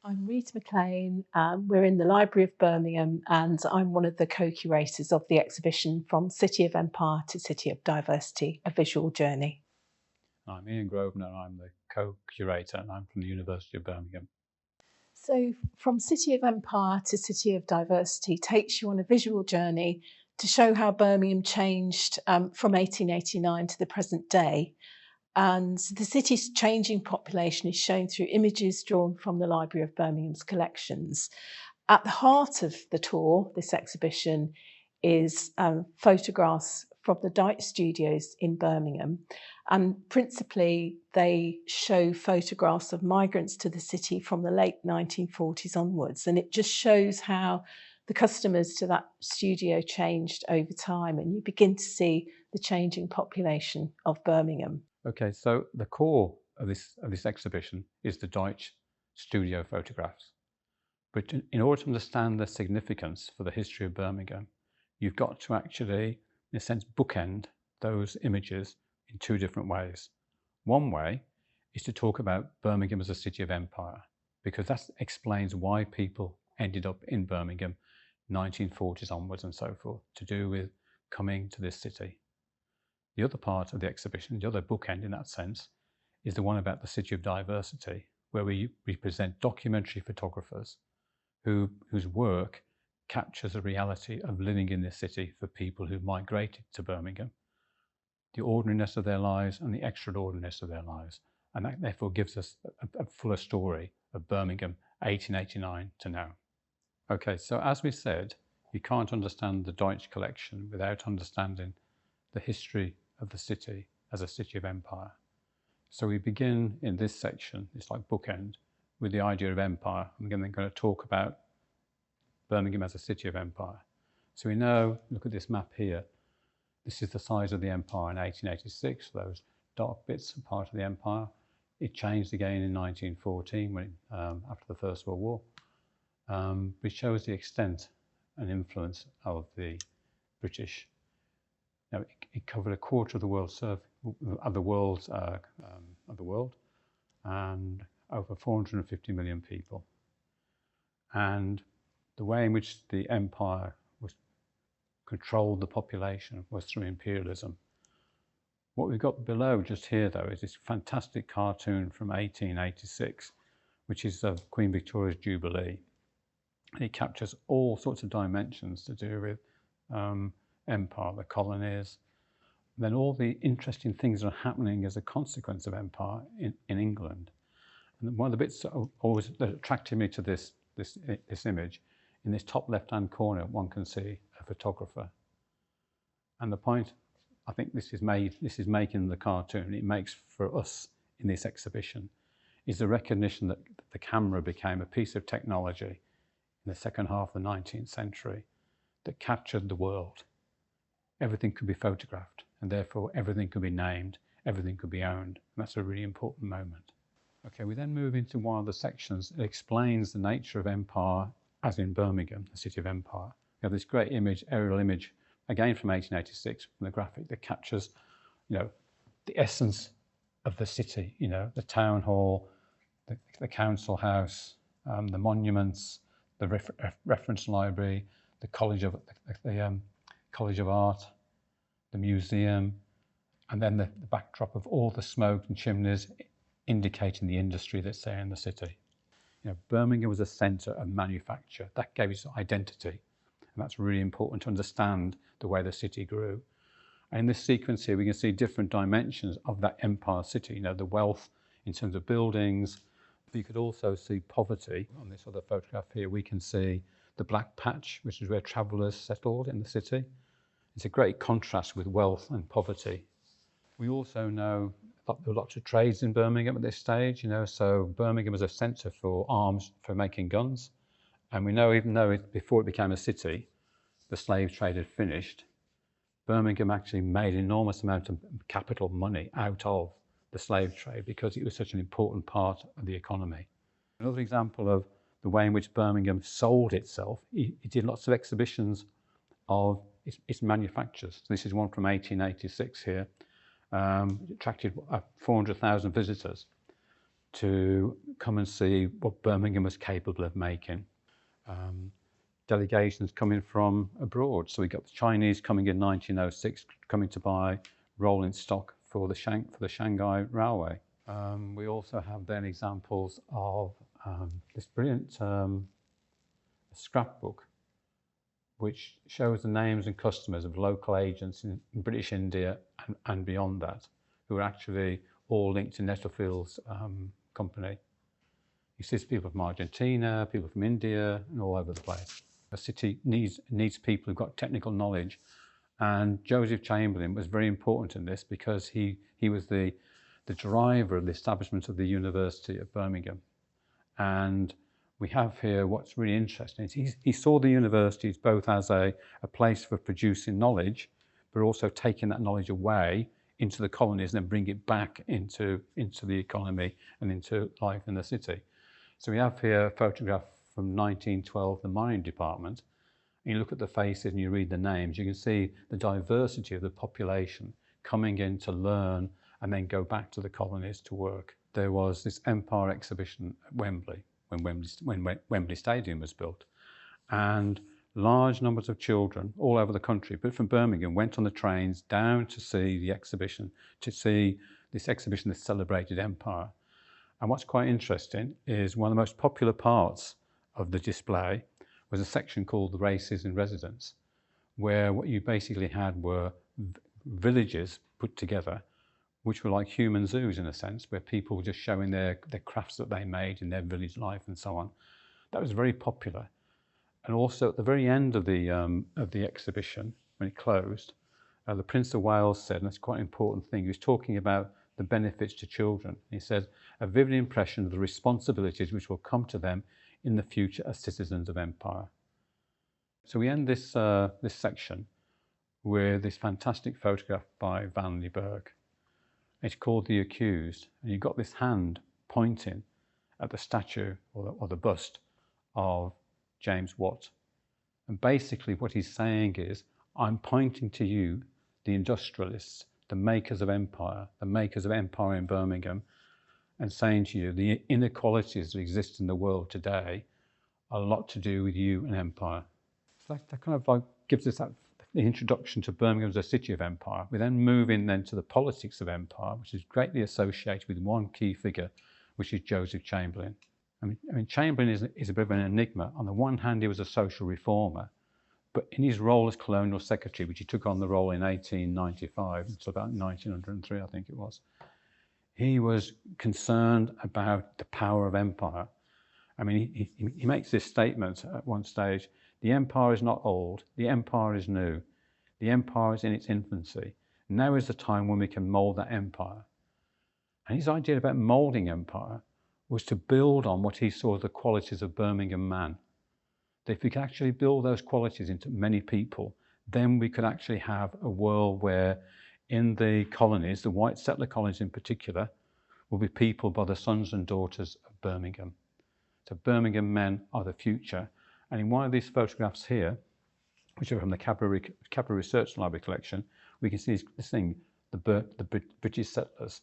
I'm Rita McLean. We're in the Library of Birmingham, and I'm one of the co-curators of the exhibition From City of Empire to City of Diversity, A Visual Journey. I'm Ian Grosvenor, and I'm the co-curator, and I'm from the University of Birmingham. So, From City of Empire to City of Diversity takes you on a visual journey to show how Birmingham changed from 1889 to the present day. And the city's changing population is shown through images drawn from the Library of Birmingham's collections. At the heart of the tour, this exhibition, is photographs from the Dyke Studios in Birmingham. And principally, they show photographs of migrants to the city from the late 1940s onwards. And it just shows how the customers to that studio changed over time. And you begin to see the changing population of Birmingham. Okay, so the core of this exhibition is the Deutsch studio photographs. But in order to understand the significance for the history of Birmingham, you've got to actually, in a sense, bookend those images in two different ways. One way is to talk about Birmingham as a city of empire, because that explains why people ended up in Birmingham 1940s onwards and so forth, to do with coming to this city. The other part of the exhibition, the other bookend in that sense, is the one about the City of Diversity, where we present documentary photographers whose work captures the reality of living in this city for people who migrated to Birmingham, the ordinariness of their lives and the extraordinariness of their lives. And that therefore gives us a fuller story of Birmingham 1889 to now. Okay, so as we said, you can't understand the Deutsch collection without understanding the history of the city as a city of empire. So we begin in this section, it's like bookend, with the idea of empire. I'm then going to talk about Birmingham as a city of empire. So we know, look at this map here, this is the size of the empire in 1886, those dark bits are part of the empire. It changed again in 1914 when after the First World War, which shows the extent and influence of the British. Now, it covered a quarter of the world and over 450 million people. And the way in which the empire controlled the population was through imperialism. What we've got below just here, though, is this fantastic cartoon from 1886, which is of Queen Victoria's Jubilee. It captures all sorts of dimensions to do with empire, the colonies, then all the interesting things that are happening as a consequence of empire in England. And one of the bits that attracted me to this image, in this top left-hand corner, one can see a photographer. And the point, I think this is making the cartoon, it makes for us in this exhibition, is the recognition that the camera became a piece of technology in the second half of the 19th century that captured the world. Everything could be photographed, and therefore everything could be named, everything could be owned. And that's a really important moment. Okay, we then move into one of the sections that explains the nature of empire as in Birmingham, the city of empire. We have this great image, aerial image, again from 1886, from the graphic that captures, the essence of the city, the town hall, the council house, the monuments, the reference library, the College of Art, the museum, and then the backdrop of all the smoke and chimneys indicating the industry that's there in the city. Birmingham was a centre of manufacture. That gave its identity, and that's really important to understand the way the city grew. And in this sequence here, we can see different dimensions of that empire city, the wealth in terms of buildings. But you could also see poverty. On this other photograph here, we can see the black patch, which is where travellers settled in the city. It's a great contrast with wealth and poverty. We also know that there are lots of trades in Birmingham at this stage, so Birmingham was a centre for arms, for making guns. And we know, even though before it became a city, the slave trade had finished, Birmingham actually made an enormous amount of capital money out of the slave trade because it was such an important part of the economy. Another example of the way in which Birmingham sold itself, it did lots of exhibitions of its manufactures. This is one from 1886 here. It attracted 400,000 visitors. to come and see what Birmingham was capable of making. Delegations coming from abroad. So we got the Chinese coming in 1906, coming to buy rolling stock for the Shanghai Railway. We also have then examples of this brilliant scrapbook, which shows the names and customers of local agents in British India and beyond that, who are actually all linked to Nettlefield's company. You see people from Argentina, people from India, and all over the place. A city needs people who've got technical knowledge, and Joseph Chamberlain was very important in this because he was the driver of the establishment of the University of Birmingham. And we have here what's really interesting. He saw the universities both as a place for producing knowledge, but also taking that knowledge away into the colonies and then bring it back into the economy and into life in the city. So we have here a photograph from 1912, the mining department. And you look at the faces and you read the names, you can see the diversity of the population coming in to learn and then go back to the colonies to work. There was this Empire exhibition at Wembley, when Wembley Stadium was built. And large numbers of children all over the country, but from Birmingham, went on the trains down to see the exhibition, this celebrated Empire. And what's quite interesting is one of the most popular parts of the display was a section called the Races in Residence, where what you basically had were villages put together, which were like human zoos in a sense, where people were just showing their crafts that they made in their village life and so on. That was very popular. And also at the very end of the exhibition, when it closed, the Prince of Wales said, and that's quite an important thing, he was talking about the benefits to children. He said, a vivid impression of the responsibilities which will come to them in the future as citizens of Empire. So we end this section with this fantastic photograph by Van Leeuwenberg. It's called The Accused, and you've got this hand pointing at the statue or the bust of James Watt. And basically what he's saying is, I'm pointing to you, the industrialists, the makers of Empire in Birmingham, and saying to you, the inequalities that exist in the world today are a lot to do with you and Empire. So that kind of like gives us the introduction to Birmingham as a city of Empire. We then move in then to the politics of Empire, which is greatly associated with one key figure, which is Joseph Chamberlain. I mean Chamberlain is a bit of an enigma. On the one hand, he was a social reformer, but in his role as colonial secretary, which he took on the role in 1895 until about 1903, I think it was, he was concerned about the power of Empire. I mean, he makes this statement at one stage, the Empire is not old, the Empire is new. The Empire is in its infancy. Now is the time when we can mould that Empire. And his idea about moulding Empire was to build on what he saw as the qualities of Birmingham man. That if we could actually build those qualities into many people, then we could actually have a world where in the colonies, the white settler colonies in particular, will be peopled by the sons and daughters of Birmingham. So Birmingham men are the future. And in one of these photographs here, which are from the Cadbury Research Library collection, we can see this thing, the British settlers.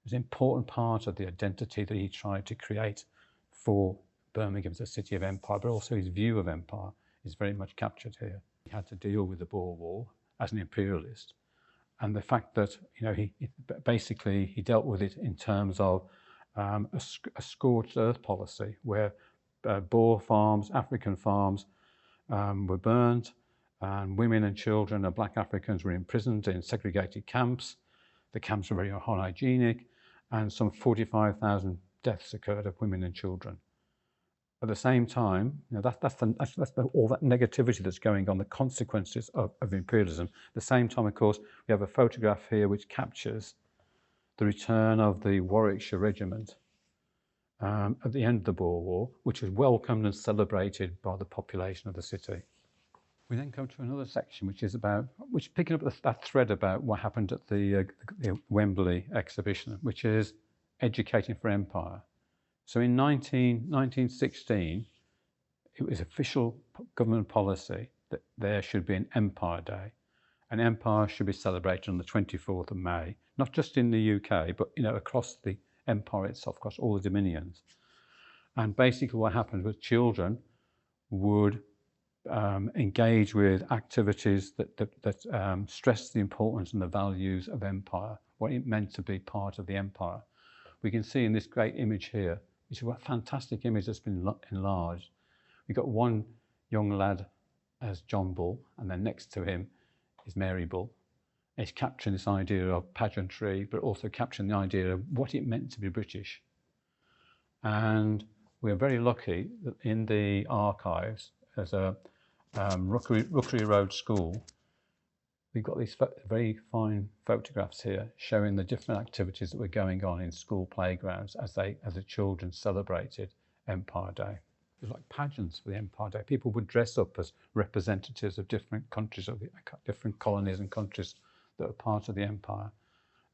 It was an important part of the identity that he tried to create for Birmingham as a city of empire, but also his view of empire is very much captured here. He had to deal with the Boer War as an imperialist, and the fact that he basically dealt with it in terms of a scorched earth policy, where Boer farms, African farms were burned, and women and children and black Africans were imprisoned in segregated camps. The camps were very unhygienic, and some 45,000 deaths occurred of women and children. At the same time, that's all that negativity that's going on, the consequences of imperialism. At the same time, of course, we have a photograph here which captures the return of the Warwickshire Regiment at the end of the Boer War, which was welcomed and celebrated by the population of the city. We then come to another section, which picking up that thread about what happened at the Wembley exhibition, which is educating for empire. So in 1916, it was official government policy that there should be an Empire Day. And Empire should be celebrated on the 24th of May, not just in the UK, but across the empire itself, across all the dominions. And basically what happened was children would engage with activities that stressed the importance and the values of empire, what it meant to be part of the empire. We can see in this great image here, which is a fantastic image that's been enlarged. We've got one young lad as John Bull, and then next to him is Mary Bull. And he's capturing this idea of pageantry, but also capturing the idea of what it meant to be British. And we're very lucky that in the archives, as a Rookery Road School, we've got these very fine photographs here showing the different activities that were going on in school playgrounds as the children celebrated Empire Day. It was like pageants for the Empire Day. People would dress up as representatives of different countries, of different colonies and countries that were part of the empire.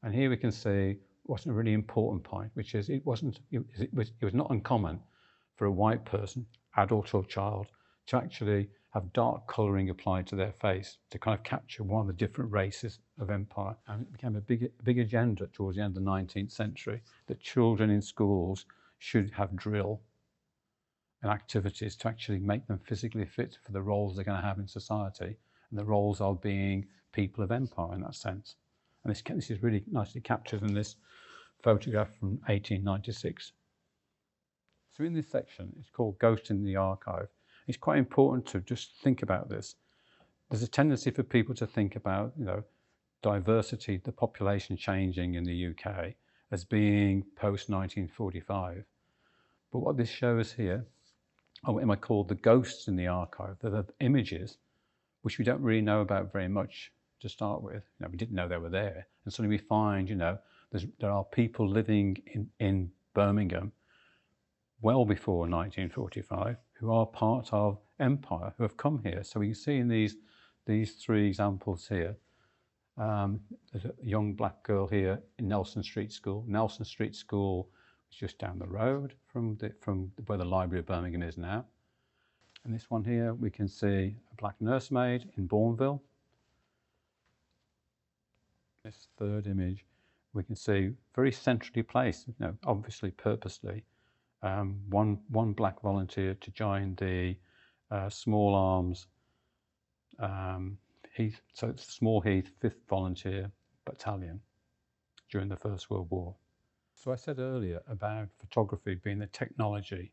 And here we can see what's a really important point, which is it was not uncommon for a white person, adult or child, to actually have dark colouring applied to their face to kind of capture one of the different races of empire. And it became a big agenda towards the end of the 19th century that children in schools should have drill and activities to actually make them physically fit for the roles they're going to have in society and the roles of being people of empire in that sense. And this is really nicely captured in this photograph from 1896. So in this section, it's called Ghost in the Archive. It's quite important to just think about this. There's a tendency for people to think about, diversity, the population changing in the UK as being post-1945. But what this shows here are what might call the ghosts in the archive. They're the images which we don't really know about very much to start with. We didn't know they were there. And suddenly we find, there are people living in Birmingham well before 1945 who are part of empire, who have come here. So we can see in these three examples here, there's a young black girl here in Nelson Street School. Nelson Street School is just down the road from where the Library of Birmingham is now. And this one here, we can see a black nursemaid in Bourneville. This third image, we can see very centrally placed, obviously purposely, one black volunteer to join the Small Arms Heath, so it's the Small Heath 5th Volunteer Battalion during the First World War. So I said earlier about photography being the technology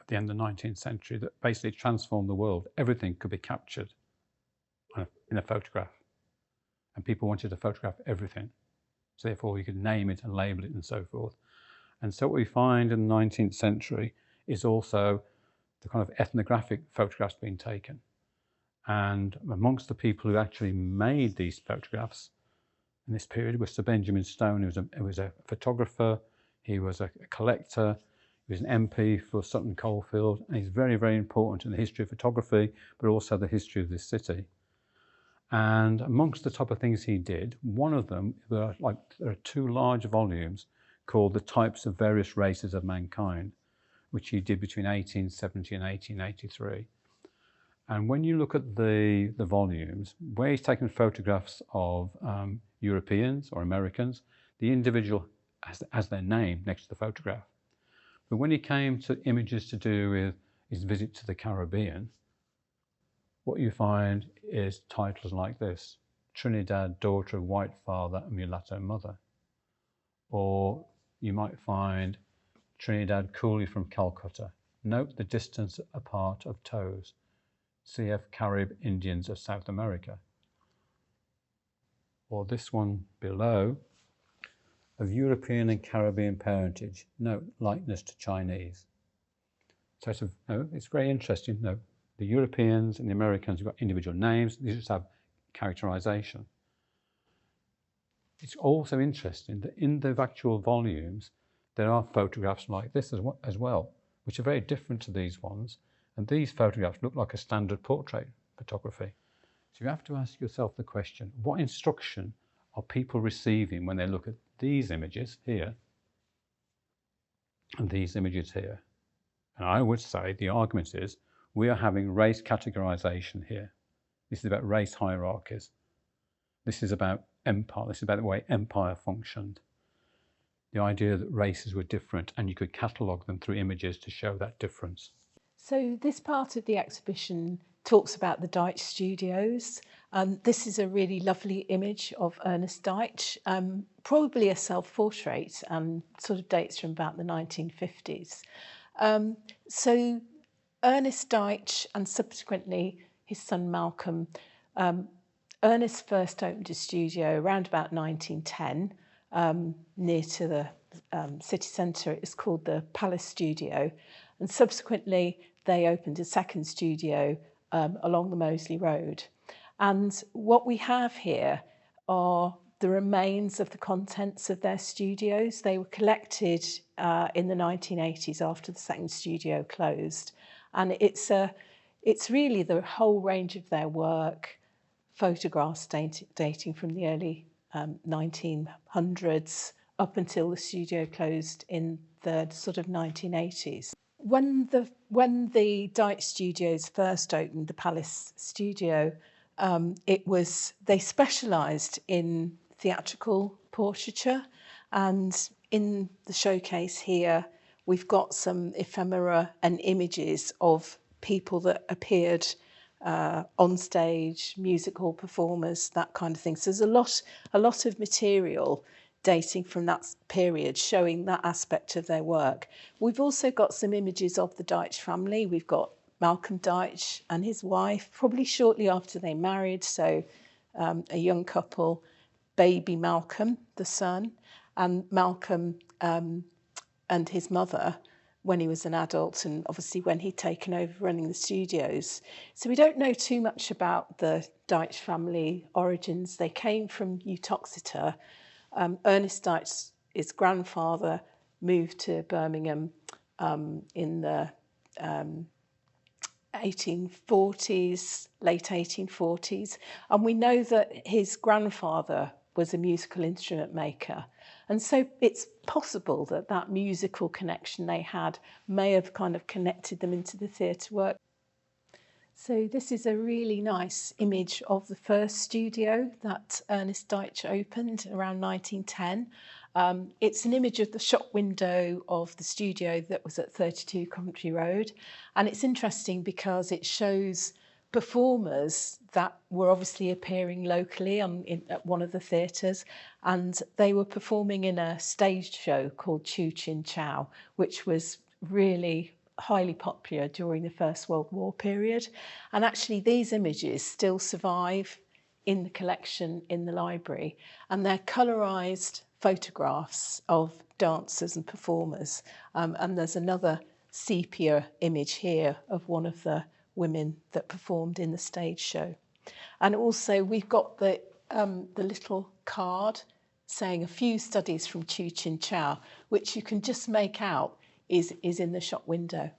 at the end of the 19th century that basically transformed the world. Everything could be captured in a photograph, and people wanted to photograph everything. So therefore you could name it and label it and so forth. And so what we find in the 19th century is also the kind of ethnographic photographs being taken. And amongst the people who actually made these photographs in this period was Sir Benjamin Stone. He was a photographer, he was a collector, he was an MP for Sutton Coldfield, and he's very, very important in the history of photography, but also the history of this city. And amongst the type of things he did, one of them, there are two large volumes called The Types of Various Races of Mankind, which he did between 1870 and 1883. And when you look at the volumes, where he's taken photographs of Europeans or Americans, the individual has their name next to the photograph. But when he came to images to do with his visit to the Caribbean, what you find is titles like this: Trinidad, daughter of white father and mulatto mother. Or you might find Trinidad, coolie from Calcutta. Note the distance apart of toes. CF Carib Indians of South America. Or this one below, of European and Caribbean parentage. Note likeness to Chinese. So it's very interesting. The Europeans and the Americans have got individual names. These just have characterization. It's also interesting that in the actual volumes, there are photographs like this as well, which are very different to these ones. And these photographs look like a standard portrait photography. So you have to ask yourself the question, what instruction are people receiving when they look at these images here and these images here? And I would say the argument is we are having race categorization here. This is about race hierarchies. This is about empire. This is about the way empire functioned. the idea that races were different and you could catalogue them through images to show that difference. So this part of the exhibition talks about the Deitch Studios. This is a really lovely image of Ernest Deitch, probably a self-portrait, and sort of dates from about the 1950s. So Ernest Deitch and subsequently his son Malcolm, Ernest first opened a studio around about 1910 near to the city centre. It was called the Palace Studio, and subsequently they opened a second studio along the Moseley Road. And what we have here are the remains of the contents of their studios. They were collected in the 1980s after the second studio closed, and it's really the whole range of their work, photographs dating from the early 1900s up until the studio closed in the sort of 1980s. When the Deitch Studios first opened, the Palace Studio, they specialised in theatrical portraiture, and in the showcase here we've got some ephemera and images of people that appeared on stage, musical performers, that kind of thing. So there's a lot of material dating from that period, showing that aspect of their work. We've also got some images of the Deitch family. We've got Malcolm Deitch and his wife, probably shortly after they married, so a young couple, baby Malcolm, the son, and Malcolm and his mother when he was an adult, and obviously when he'd taken over running the studios. So we don't know too much about the Deitch family origins. They came from Uttoxeter. Ernest Deitch, his grandfather, moved to Birmingham in the 1840s, late 1840s. And we know that his grandfather was a musical instrument maker. And so it's possible that that musical connection they had may have kind of connected them into the theatre work. So this is a really nice image of the first studio that Ernest Deitch opened around 1910. It's an image of the shop window of the studio that was at 32 Coventry Road. And it's interesting because it shows performers that were obviously appearing locally at one of the theatres, and they were performing in a staged show called Chu Chin Chow, which was really highly popular during the First World War period. And actually these images still survive in the collection in the library, and they're colourised photographs of dancers and performers. And there's another sepia image here of one of the women that performed in the stage show. And also we've got the little card saying a few studies from Chu Chin Chow, which you can just make out is in the shop window.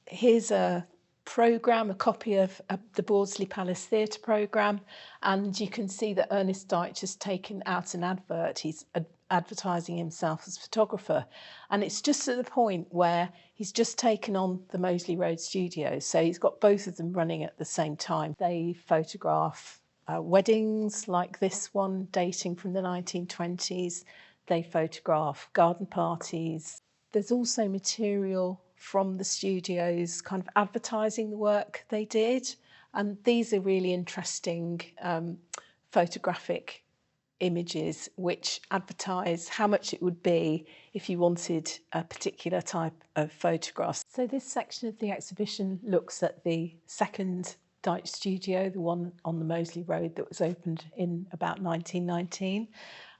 Here's a programme, a copy of the Bordesley Palace Theatre programme, and you can see that Ernest Deitch has taken out an advert. He's advertising himself as a photographer, and it's just at the point where he's just taken on the Moseley Road studios, so he's got both of them running at the same time. They photograph weddings like this one dating from the 1920s. They photograph garden parties. There's also material from the studios kind of advertising the work they did, and these are really interesting photographic images which advertise how much it would be if you wanted a particular type of photographs. So this section of the exhibition looks at the second Deitch studio, the one on the Moseley Road that was opened in about 1919.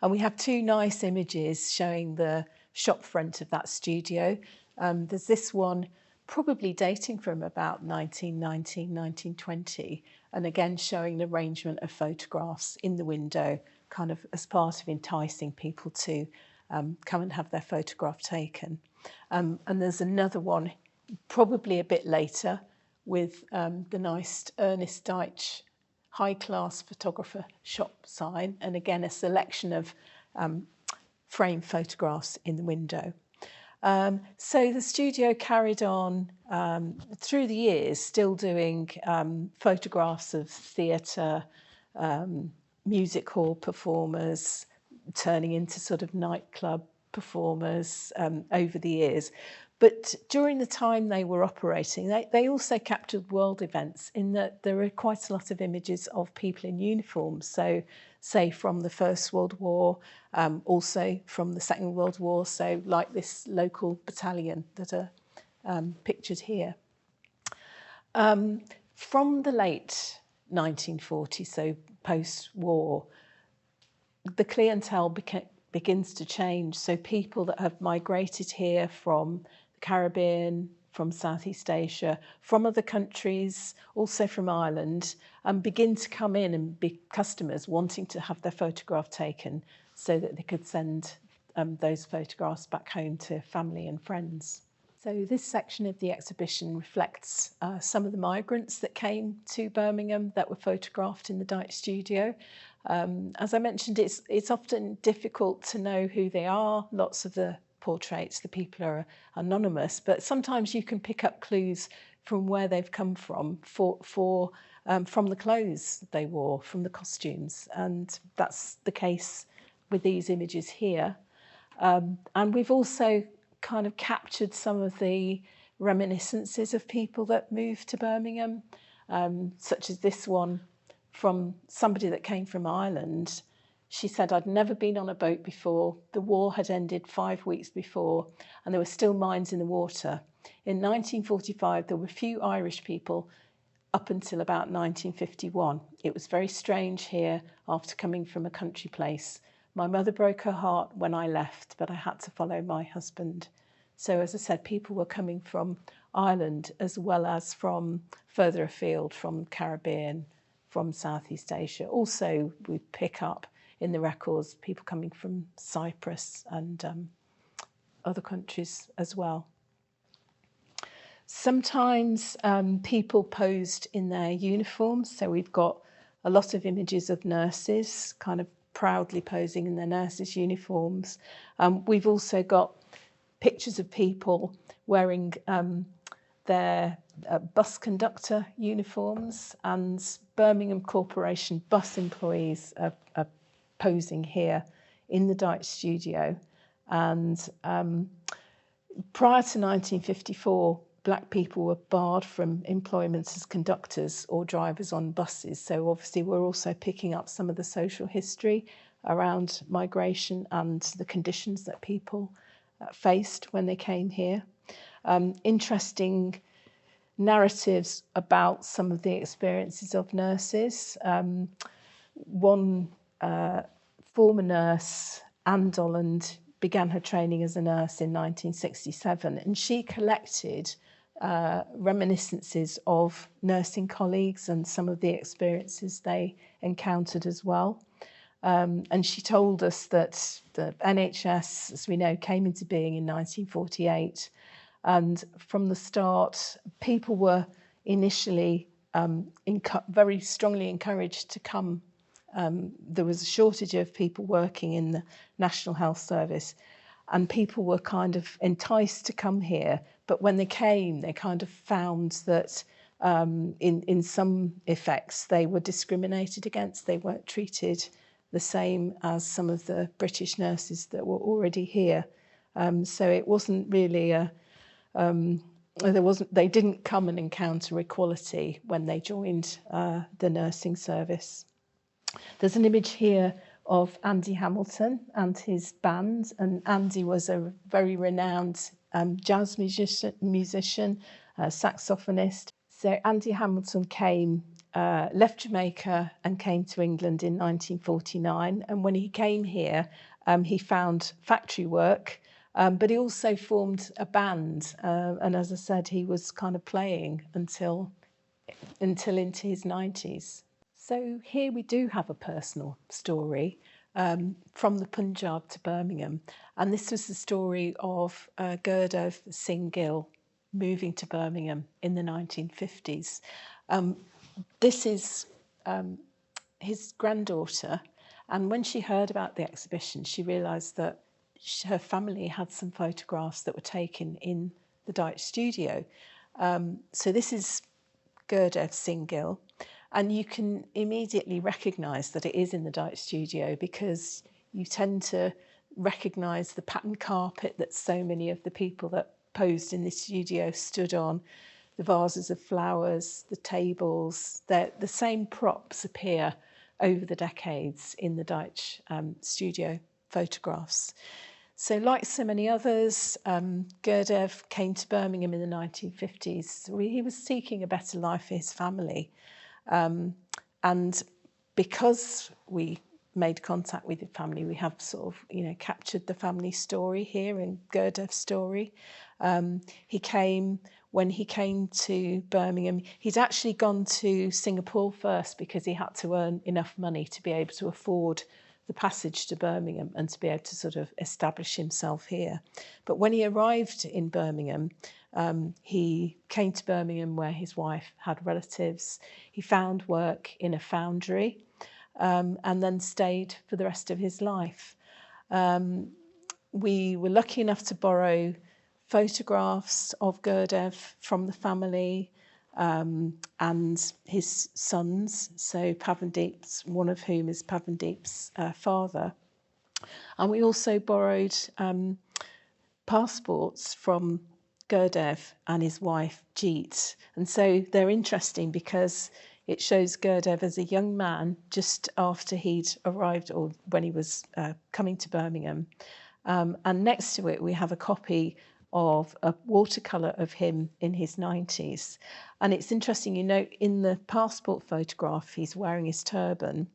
And we have two nice images showing the shop front of that studio. There's this one probably dating from about 1919, 1920, and again showing an arrangement of photographs in the window, kind of as part of enticing people to come and have their photograph taken. And there's another one probably a bit later with the nice Ernest Deitch high-class photographer shop sign, and again a selection of framed photographs in the window. So the studio carried on through the years, still doing photographs of theatre, music hall performers, turning into sort of nightclub performers over the years. But during the time they were operating, they also captured world events in that there are quite a lot of images of people in uniform. So, say from the First World War, also from the Second World War, so like this local battalion that are pictured here. From the late 1940s, so post-war, the clientele begins to change. So people that have migrated here from the Caribbean, from Southeast Asia, from other countries, also from Ireland, begin to come in and be customers wanting to have their photograph taken so that they could send those photographs back home to family and friends. So this section of the exhibition reflects some of the migrants that came to Birmingham that were photographed in the Dyke studio. As I mentioned, it's often difficult to know who they are. Lots of the portraits, the people are anonymous, but sometimes you can pick up clues from where they've come from from the clothes they wore, from the costumes, and that's the case with these images here. And we've also kind of captured some of the reminiscences of people that moved to Birmingham, such as this one from somebody that came from Ireland. She said, "I'd never been on a boat before. The war had ended 5 weeks before, and there were still mines in the water. In 1945, there were few Irish people up until about 1951. It was very strange here after coming from a country place. My mother broke her heart when I left, but I had to follow my husband." So as I said, people were coming from Ireland as well as from further afield, from Caribbean, from Southeast Asia. Also, we pick up in the records people coming from Cyprus and other countries as well. Sometimes people posed in their uniforms. So we've got a lot of images of nurses kind of proudly posing in their nurses' uniforms. We've also got pictures of people wearing their bus conductor uniforms, and Birmingham Corporation bus employees are posing here in the Dyke studio. And prior to 1954, black people were barred from employment as conductors or drivers on buses. So obviously we're also picking up some of the social history around migration and the conditions that people faced when they came here. Interesting narratives about some of the experiences of nurses. One former nurse, Anne Dolland, began her training as a nurse in 1967, and she collected reminiscences of nursing colleagues and some of the experiences they encountered as well. And she told us that the NHS, as we know, came into being in 1948. And from the start, people were initially very strongly encouraged to come. There was a shortage of people working in the National Health Service, and people were kind of enticed to come here. But when they came, they kind of found that in some effects, they were discriminated against. They weren't treated the same as some of the British nurses that were already here. So it wasn't really they didn't come and encounter equality when they joined the nursing service. There's an image here of Andy Hamilton and his band, and Andy was a very renowned jazz musician, saxophonist. So Andy Hamilton left Jamaica and came to England in 1949. And when he came here, he found factory work, but he also formed a band. And as I said, he was kind of playing until into his 90s. So here we do have a personal story from the Punjab to Birmingham. And this was the story of Gurdev Singh Gill moving to Birmingham in the 1950s. This is his granddaughter, and when she heard about the exhibition, she realised that her family had some photographs that were taken in the Dyke studio. So this is Gurdev Singh Gill, and you can immediately recognise that it is in the Dyke studio because you tend to recognise the patterned carpet that so many of the people that posed in this studio stood on, the vases of flowers, the tables. The same props appear over the decades in the Deutsch studio photographs. So like so many others, Gurdjieff came to Birmingham in the 1950s. He was seeking a better life for his family. And because we made contact with the family, we have sort of, captured the family story here in Gurdjieff's story. When he came to Birmingham, he'd actually gone to Singapore first because he had to earn enough money to be able to afford the passage to Birmingham and to be able to sort of establish himself here. But when he arrived in Birmingham, he came to Birmingham where his wife had relatives. He found work in a foundry and then stayed for the rest of his life. We were lucky enough to borrow photographs of Gurdjieff from the family and his sons, so Pavandeep's, one of whom is Pavandeep's father. And we also borrowed passports from Gurdjieff and his wife Jeet. And so they're interesting because it shows Gurdjieff as a young man just after he'd arrived or when he was coming to Birmingham. And next to it, we have a copy of a watercolour of him in his 90s. And it's interesting, in the passport photograph, he's wearing his turban.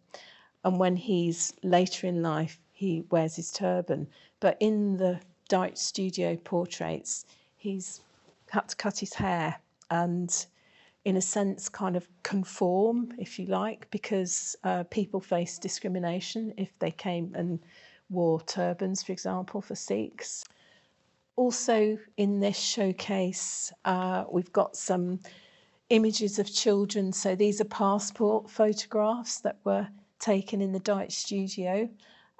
And when he's later in life, he wears his turban. But in the Deutsch studio portraits, he's had to cut his hair and, in a sense, kind of conform, if you like, because people face discrimination if they came and wore turbans, for example, for Sikhs. Also in this showcase, we've got some images of children. So these are passport photographs that were taken in the Deutsch studio.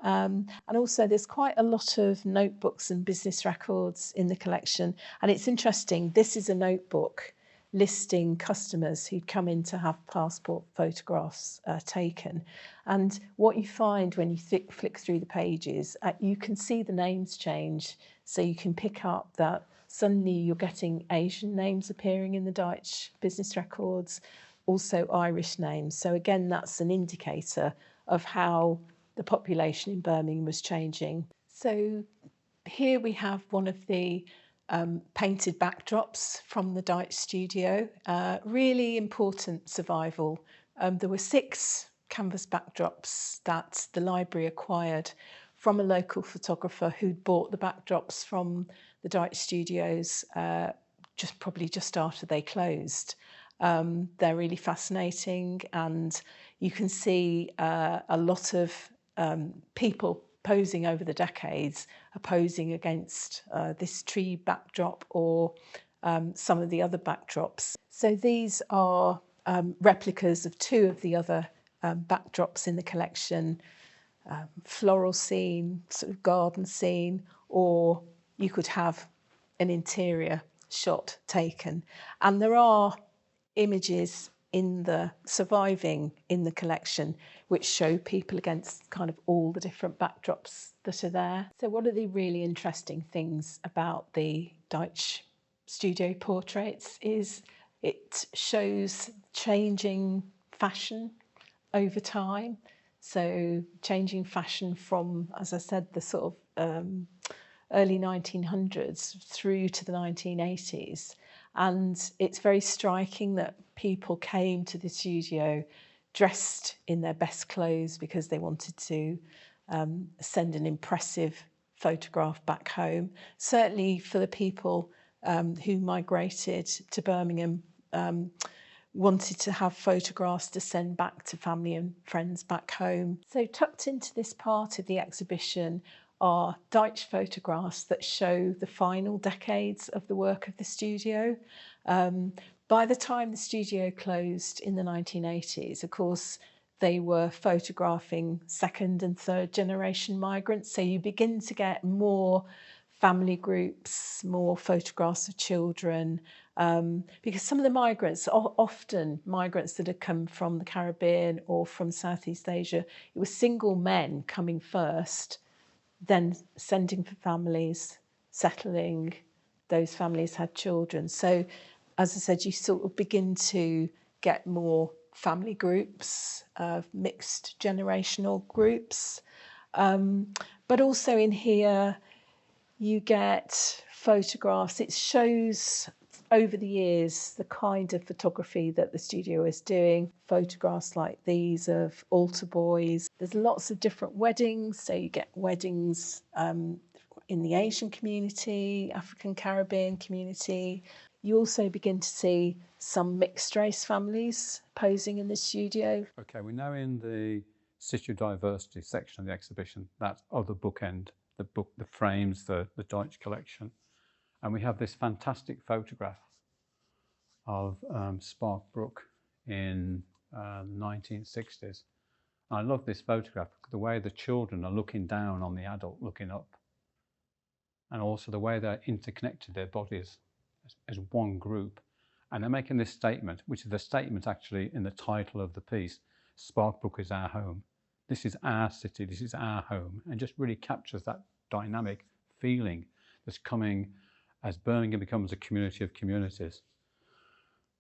And also there's quite a lot of notebooks and business records in the collection. And it's interesting, this is a notebook listing customers who'd come in to have passport photographs taken. And what you find when you flick through the pages, you can see the names change. So you can pick up that suddenly you're getting Asian names appearing in the Deutsch business records, also Irish names. So again, that's an indicator of how the population in Birmingham was changing. So here we have one of the painted backdrops from the Deutsch studio. Really important survival. There were 6 canvas backdrops that the library acquired from a local photographer who'd bought the backdrops from the Deutsch studios probably just after they closed. They're really fascinating, and you can see a lot of people posing over the decades are posing against this tree backdrop or some of the other backdrops. So these are replicas of 2 of the other backdrops in the collection. Floral scene, sort of garden scene, or you could have an interior shot taken. And there are images surviving in the collection which show people against kind of all the different backdrops that are there. So one of the really interesting things about the Deutsch studio portraits is it shows changing fashion over time. So changing fashion from, as I said, the sort of early 1900s through to the 1980s. And it's very striking that people came to the studio dressed in their best clothes because they wanted to send an impressive photograph back home. Certainly for the people who migrated to Birmingham, wanted to have photographs to send back to family and friends back home. So tucked into this part of the exhibition are Deutsch photographs that show the final decades of the work of the studio. By the time the studio closed in the 1980s, of course, they were photographing 2nd and 3rd generation migrants. So you begin to get more family groups, more photographs of children, Because some of the migrants, often migrants that had come from the Caribbean or from Southeast Asia, it was single men coming first, then sending for families, settling. Those families had children. So, as I said, you sort of begin to get more family groups, mixed generational groups. But also in here, you get photographs. It shows over the years the kind of photography that the studio is doing. Photographs like these of altar boys. There's lots of different weddings. So you get weddings in the Asian community, African Caribbean community. You also begin to see some mixed race families posing in the studio. Okay, we know in the City of Diversity section of the exhibition, that other bookend, the book that frames the Deutsch collection. And we have this fantastic photograph of Sparkbrook in the 1960s. I love this photograph, the way the children are looking down on the adult looking up, and also the way they're interconnected, their bodies as one group. And they're making this statement, which is the statement actually in the title of the piece, Sparkbrook is our home. This is our city, this is our home, and just really captures that dynamic feeling that's coming as Birmingham becomes a community of communities.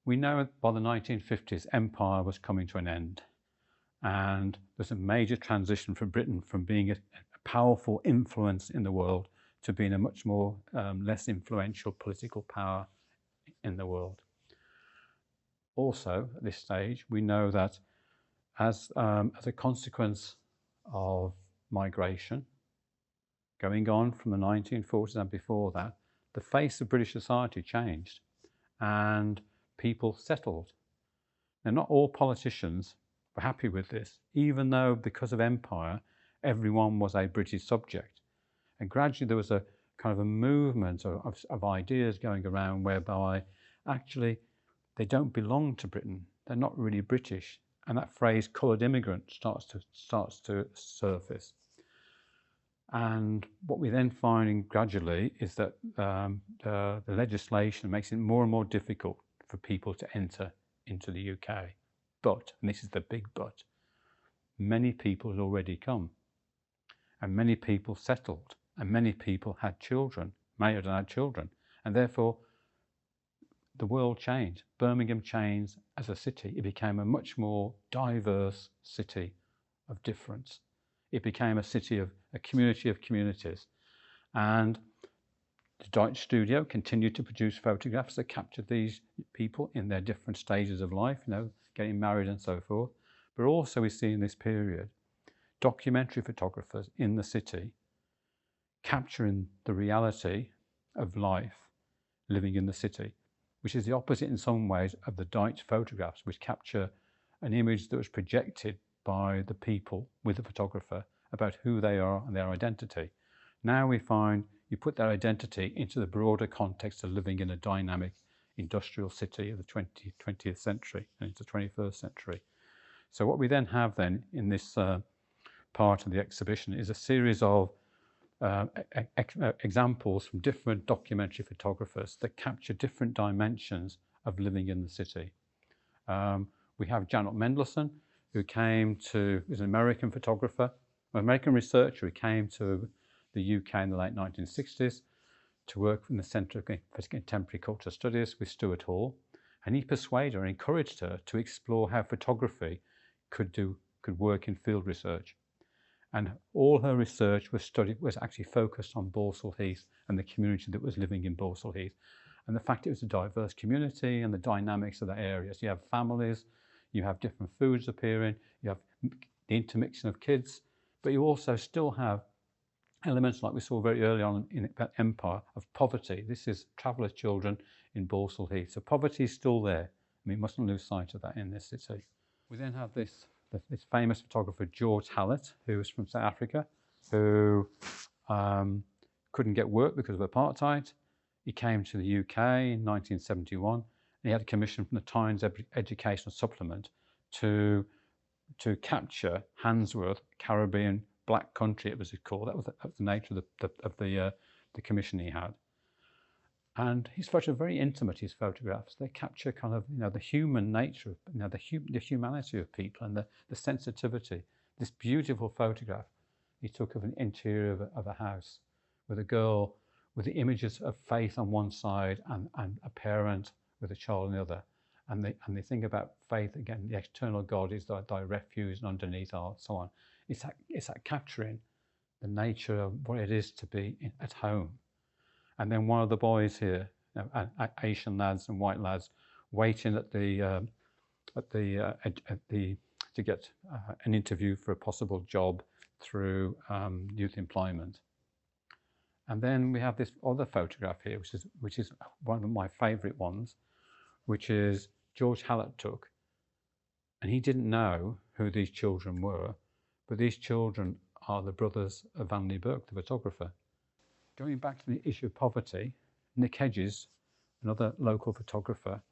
We know by the 1950s, empire was coming to an end, and there's a major transition for Britain from being a powerful influence in the world to being a much more less influential political power in the world. Also, at this stage, we know that as a consequence of migration going on from the 1940s and before that, the face of British society changed and people settled. Now, not all politicians were happy with this, even though because of empire, everyone was a British subject. And gradually there was a kind of a movement of ideas going around whereby actually they don't belong to Britain. They're not really British. And that phrase coloured immigrant starts to surface. And what we then find gradually is that the legislation makes it more and more difficult for people to enter into the UK. But, and this is the big but, many people had already come, and many people settled, and many people had children, married and had children, and therefore the world changed. Birmingham changed as a city. It became a much more diverse city of difference. It became a city of a community of communities. And the Deutsch studio continued to produce photographs that captured these people in their different stages of life, you know, getting married and so forth. But also we see in this period documentary photographers in the city capturing the reality of life living in the city, which is the opposite in some ways of the Deutsch photographs, which capture an image that was projected by the people with the photographer about who they are and their identity. Now we find you put their identity into the broader context of living in a dynamic industrial city of the 20th century and into the 21st century. So what we then have then in this part of the exhibition is a series of examples from different documentary photographers that capture different dimensions of living in the city. We have Janet Mendelsohn, who was an American photographer, an American researcher who came to the UK in the late 1960s to work in the Centre for Contemporary Cultural Studies with Stuart Hall. And he persuaded her and encouraged her to explore how photography could work in field research. And all her research was actually focused on Balsall Heath and the community that was living in Balsall Heath. And the fact it was a diverse community and the dynamics of the area. So you have families, you have different foods appearing, you have the intermixing of kids, but you also still have elements like we saw very early on in Empire of poverty. This is traveller children in Balsall Heath. So poverty is still there. And we mustn't lose sight of that in this city. We then have this famous photographer, George Hallett, who was from South Africa, who couldn't get work because of apartheid. He came to the UK in 1971, and he had a commission from the Times Educational Supplement to capture Handsworth, Caribbean Black Country, it was called. That was the nature of the commission he had. And his photographs are very intimate, his photographs. They capture kind of, the human nature, the humanity of people and the sensitivity. This beautiful photograph he took of an interior of a house with a girl with the images of faith on one side and a parent with a child on the other. And they think about faith, again, the external God is thy refuge, and underneath are so on. It's that capturing the nature of what it is to be at home. And then one of the boys here, Asian lads and white lads, waiting to get an interview for a possible job through youth employment. And then we have this other photograph here, which is one of my favourite ones, which is George Hallett took. And he didn't know who these children were, but these children are the brothers of Vanley Burke, the photographer. Going back to the issue of poverty, Nick Hedges, another local photographer,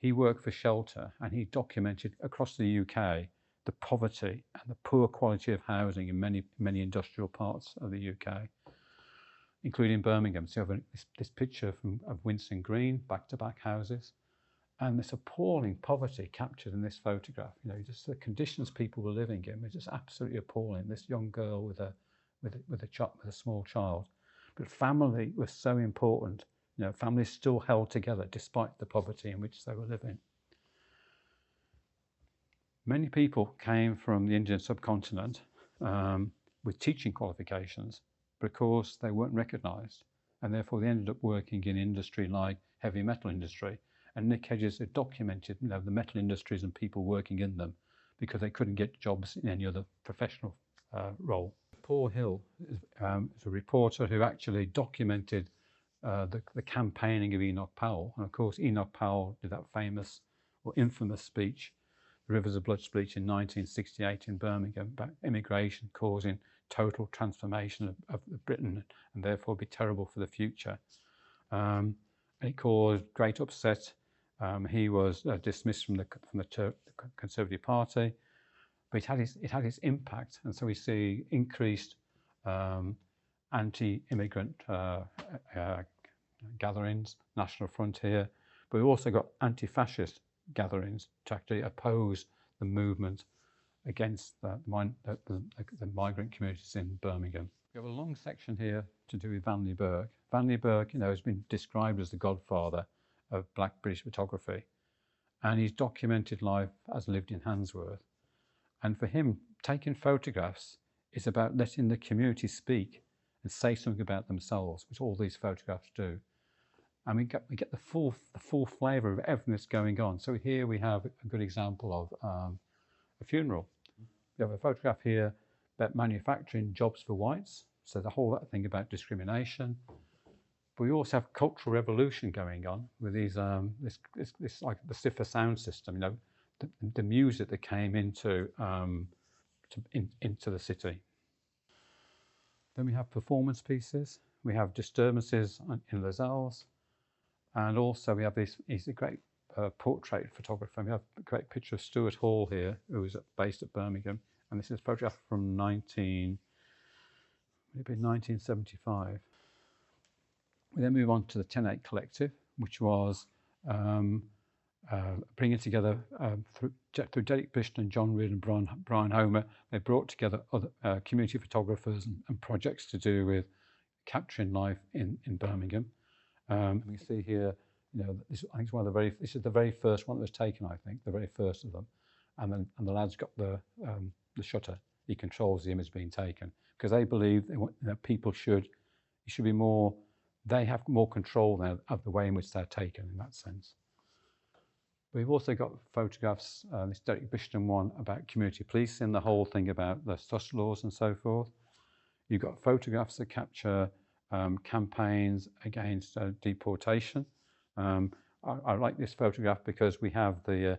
he worked for Shelter and he documented across the UK the poverty and the poor quality of housing in many industrial parts of the UK, including Birmingham. So you have this picture of Winston Green, back-to-back houses, and this appalling poverty captured in this photograph. Just the conditions people were living in were just absolutely appalling. This young girl with a small child. But family was so important. Families still held together despite the poverty in which they were living. Many people came from the Indian subcontinent with teaching qualifications, but of course they weren't recognised, and therefore they ended up working in industry like heavy metal industry. And Nick Hedges had documented the metal industries and people working in them because they couldn't get jobs in any other professional role. Paul Hill is a reporter who actually documented the campaigning of Enoch Powell. And of course, Enoch Powell did that famous or infamous speech, The Rivers of Blood speech in 1968 in Birmingham, about immigration causing total transformation of Britain and therefore be terrible for the future. And it caused great upset. He was dismissed from the Conservative Party. But it had its impact, and so we see increased anti-immigrant gatherings, National Front here, but we also got anti-fascist gatherings to actually oppose the movement against the migrant communities in Birmingham. We have a long section here to do with Vanley Burke. Vanley Burke, has been described as the godfather of Black British photography, and he's documented life as lived in Handsworth. And for him, taking photographs is about letting the community speak and say something about themselves, which all these photographs do. And we get the full flavour of everything that's going on. So here we have a good example of a funeral. We have a photograph here about manufacturing jobs for whites. So the whole thing about discrimination. But we also have cultural revolution going on with these this like the cipher sound system. The music that came into the city. Then we have performance pieces. We have disturbances in Lascelles, and also we have he's a great portrait photographer. We have a great picture of Stuart Hall here, who was based at Birmingham, and this is a photograph from 1975. We then move on to the 10/8 Collective, which was bringing together through Derek Bishton and John Reid and Brian Homer. They brought together other community photographers and projects to do with capturing life in Birmingham. We see here, I think this is the very first one that was taken. I think the very first of them, and the lad's got the shutter. He controls the image being taken because they believe that people should be more. They have more control now of the way in which they're taken in that sense. We've also got photographs, this Derek Bishton one about community policing, the whole thing about the SUS laws and so forth. You've got photographs that capture campaigns against deportation. I like this photograph because we have the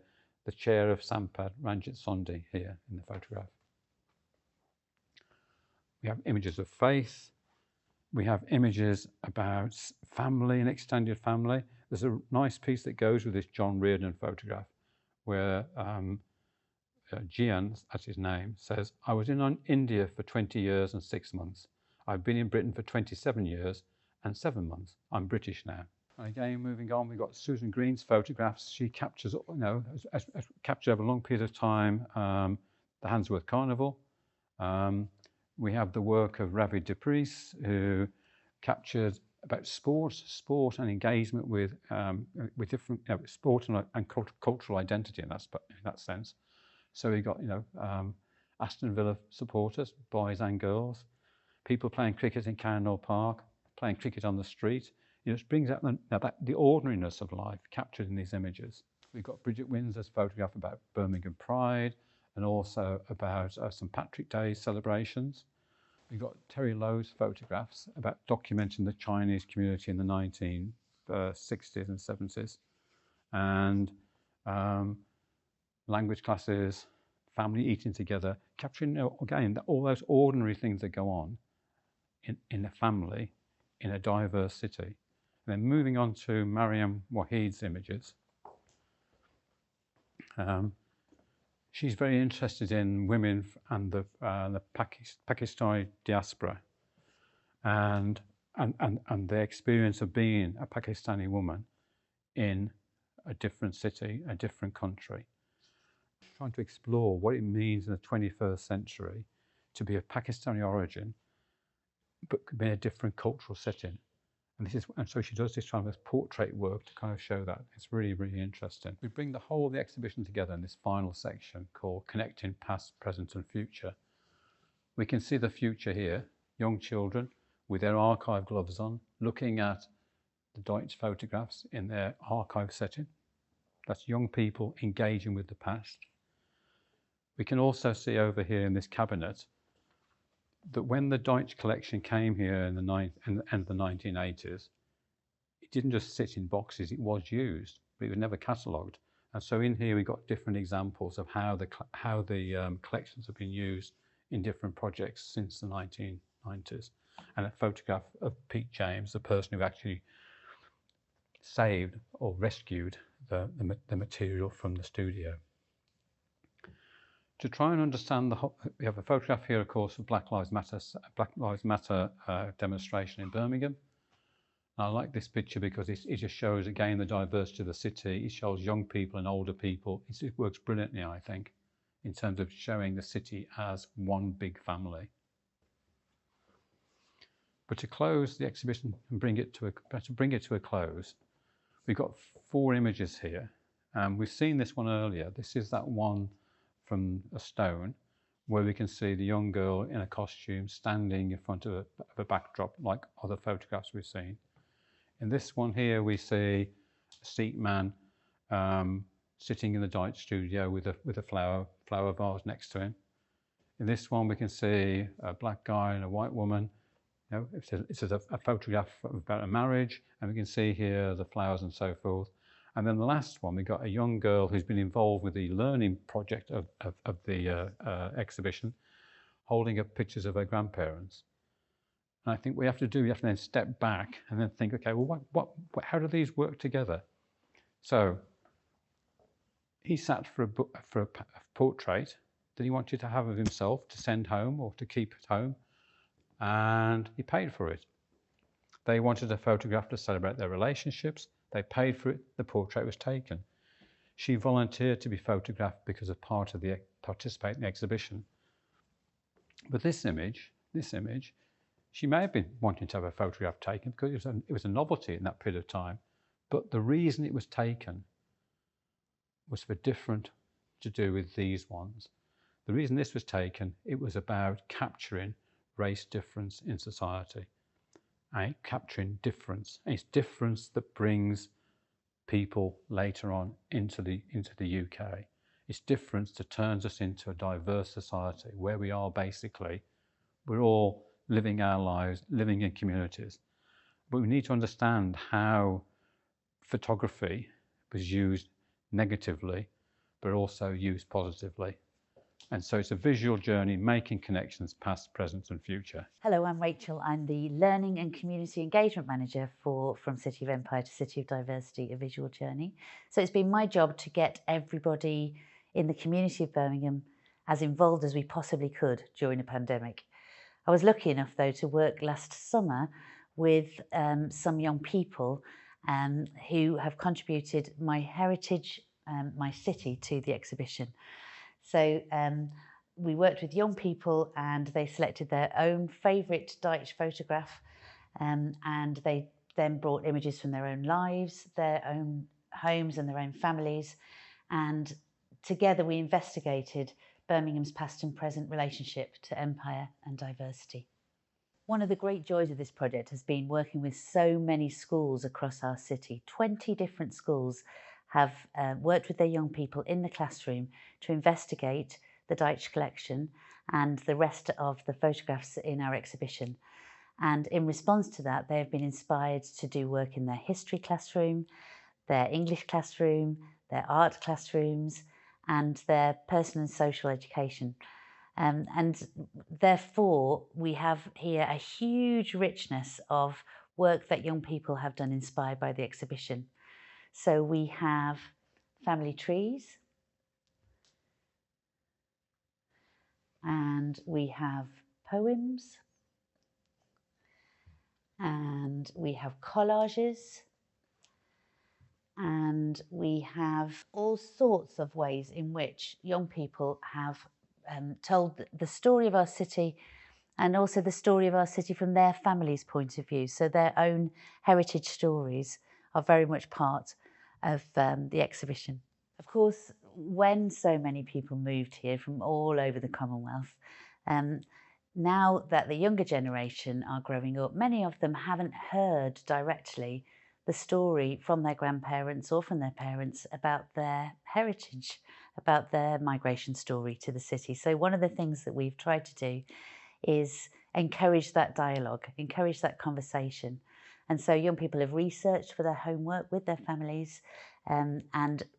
chair of Sampad, Ranjit Sondhi, here in the photograph. We have images of faith. We have images about family and extended family. There's a nice piece that goes with this John Reardon photograph where Gian, that's his name, says, "I was in India for 20 years and 6 months. I've been in Britain for 27 years and 7 months. I'm British now." And again, moving on, we've got Susan Green's photographs. She captures, you know, has captured over a long period of time the Handsworth Carnival. We have the work of Ravi Dupris, who captured about sport and engagement with different sport and cultural identity in that sense. So we got, you know, Aston Villa supporters, boys and girls, people playing cricket in Cannonall Park, playing cricket on the street. You know, it brings out the ordinariness of life captured in these images. We've got Bridget Windsor's photograph about Birmingham Pride and also about St Patrick's Day celebrations. We've got Terry Lowe's photographs about documenting the Chinese community in the 1960s and 70s. And language classes, family eating together, capturing, you know, again, all those ordinary things that go on in a family in a diverse city. And then moving on to Mariam Wahid's images. She's very interested in women and the Pakistani diaspora and the experience of being a Pakistani woman in a different city, a different country. Trying to explore what it means in the 21st century to be of Pakistani origin, but could be in a different cultural setting. And so she does this kind of portrait work to kind of show that. It's really, really interesting. We bring the whole of the exhibition together in this final section called Connecting Past, Present and Future. We can see the future here, young children with their archive gloves on, looking at the Deutsch photographs in their archive setting. That's young people engaging with the past. We can also see over here in this cabinet that when the Deutsch collection came here in the end of the 1980s, it didn't just sit in boxes, it was used, but it was never catalogued. And so in here we've got different examples of how the collections have been used in different projects since the 1990s. And a photograph of Pete James, the person who actually saved or rescued the material from the studio. To try and understand we have a photograph here, of course, of Black Lives Matter demonstration in Birmingham. And I like this picture because it just shows again the diversity of the city. It shows young people and older people. It works brilliantly, I think, in terms of showing the city as one big family. But to close the exhibition and bring it to a close, we've got 4 images here. We've seen this one earlier. This is that one from a stone, where we can see the young girl in a costume standing in front of a backdrop like other photographs we've seen. In this one here, we see a Sikh man sitting in the Deutsch studio with a flower vase next to him. In this one, we can see a black guy and a white woman. You know, it's a photograph about a marriage, and we can see here the flowers and so forth. And then the last one, we've got a young girl who's been involved with the learning project of the exhibition, holding up pictures of her grandparents. And I think we have to then step back and then think, okay, well, how do these work together? So he sat for a portrait that he wanted to have of himself to send home or to keep at home, and he paid for it. They wanted a photograph to celebrate their relationships. They paid for it, the portrait was taken. She volunteered to be photographed because of participate in the exhibition. But this image, she may have been wanting to have a photograph taken because it was a novelty in that period of time. But the reason it was taken was for different to do with these ones. The reason this was taken, it was about capturing race difference in society. Capturing difference. And it's difference that brings people later on into the UK. It's difference that turns us into a diverse society where we are basically, we're all living our lives, living in communities. But we need to understand how photography was used negatively, but also used positively. And so it's a visual journey, making connections past, present and future. Hello, I'm Rachel. I'm the Learning and Community Engagement Manager From City of Empire to City of Diversity, a visual journey. So it's been my job to get everybody in the community of Birmingham as involved as we possibly could during the pandemic. I was lucky enough, though, to work last summer with some young people who have contributed my heritage, my city, to the exhibition. So we worked with young people and they selected their own favourite Dutch photograph, and they then brought images from their own lives, their own homes and their own families, and together we investigated Birmingham's past and present relationship to empire and diversity. One of the great joys of this project has been working with so many schools across our city. 20 different schools have worked with their young people in the classroom to investigate the Dutch collection and the rest of the photographs in our exhibition. And in response to that, they have been inspired to do work in their history classroom, their English classroom, their art classrooms, and their personal and social education. And therefore, we have here a huge richness of work that young people have done inspired by the exhibition. So we have family trees, and we have poems, and we have collages, and we have all sorts of ways in which young people have told the story of our city, and also the story of our city from their family's point of view. So their own heritage stories are very much part of the exhibition. Of course, when so many people moved here from all over the Commonwealth, now that the younger generation are growing up, many of them haven't heard directly the story from their grandparents or from their parents about their heritage, about their migration story to the city. So one of the things that we've tried to do is encourage that dialogue, encourage that conversation. And so young people have researched for their homework with their families, and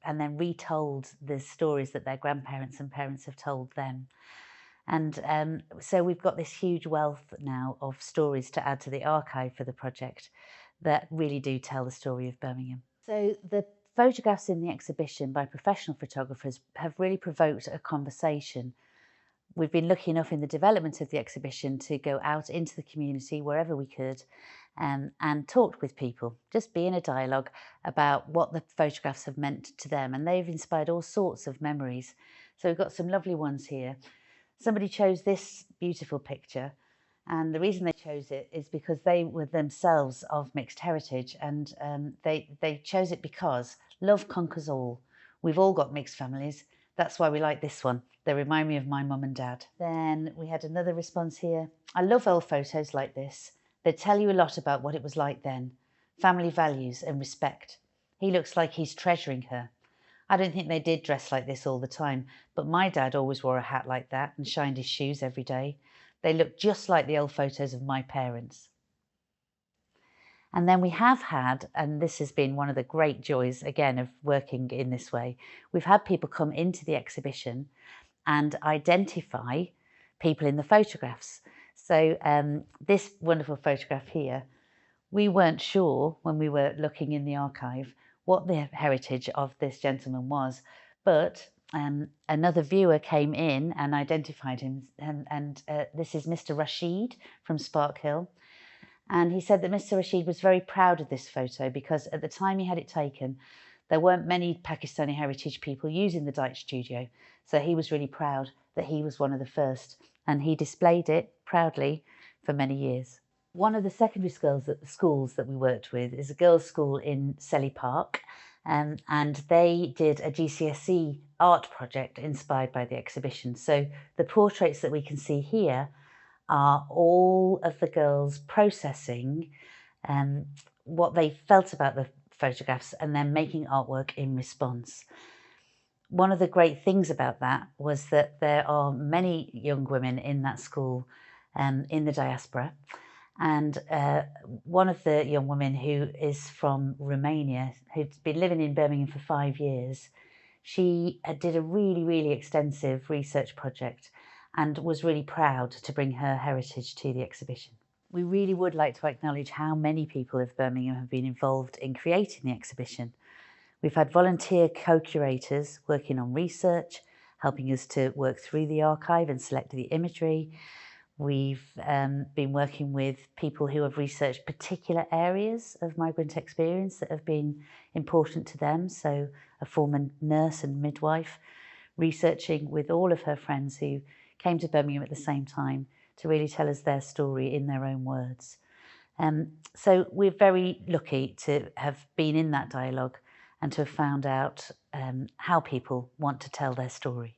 then retold the stories that their grandparents and parents have told them. And so we've got this huge wealth now of stories to add to the archive for the project that really do tell the story of Birmingham. So the photographs in the exhibition by professional photographers have really provoked a conversation. We've been lucky enough in the development of the exhibition to go out into the community wherever we could, and talked with people, just be in a dialogue about what the photographs have meant to them, and they've inspired all sorts of memories. So we've got some lovely ones here. Somebody chose this beautiful picture, and the reason they chose it is because they were themselves of mixed heritage, and they chose it because love conquers all. We've all got mixed families. That's why we like this one. They remind me of my mum and dad. Then we had another response here. I love old photos like this. They tell you a lot about what it was like then. Family values and respect. He looks like he's treasuring her. I don't think they did dress like this all the time, but my dad always wore a hat like that and shined his shoes every day. They look just like the old photos of my parents. And then we have had, and this has been one of the great joys, again, of working in this way, we've had people come into the exhibition and identify people in the photographs. So this wonderful photograph here, we weren't sure when we were looking in the archive what the heritage of this gentleman was, but another viewer came in and identified him, and this is Mr. Rashid from Spark Hill. And he said that Mr. Rashid was very proud of this photo because at the time he had it taken, there weren't many Pakistani heritage people using the Dutch studio. So he was really proud that he was one of the first, and he displayed it proudly for many years. One of the secondary schools that we worked with is a girls' school in Selly Park, and they did a GCSE art project inspired by the exhibition. So the portraits that we can see here are all of the girls processing what they felt about the photographs and then making artwork in response. One of the great things about that was that there are many young women in that school in the diaspora, and one of the young women who is from Romania, who'd been living in Birmingham for 5 years, she did a really, really extensive research project and was really proud to bring her heritage to the exhibition. We really would like to acknowledge how many people of Birmingham have been involved in creating the exhibition. We've had volunteer co-curators working on research, helping us to work through the archive and select the imagery. We've been working with people who have researched particular areas of migrant experience that have been important to them. So a former nurse and midwife researching with all of her friends who came to Birmingham at the same time to really tell us their story in their own words. So we're very lucky to have been in that dialogue and to have found out how people want to tell their story.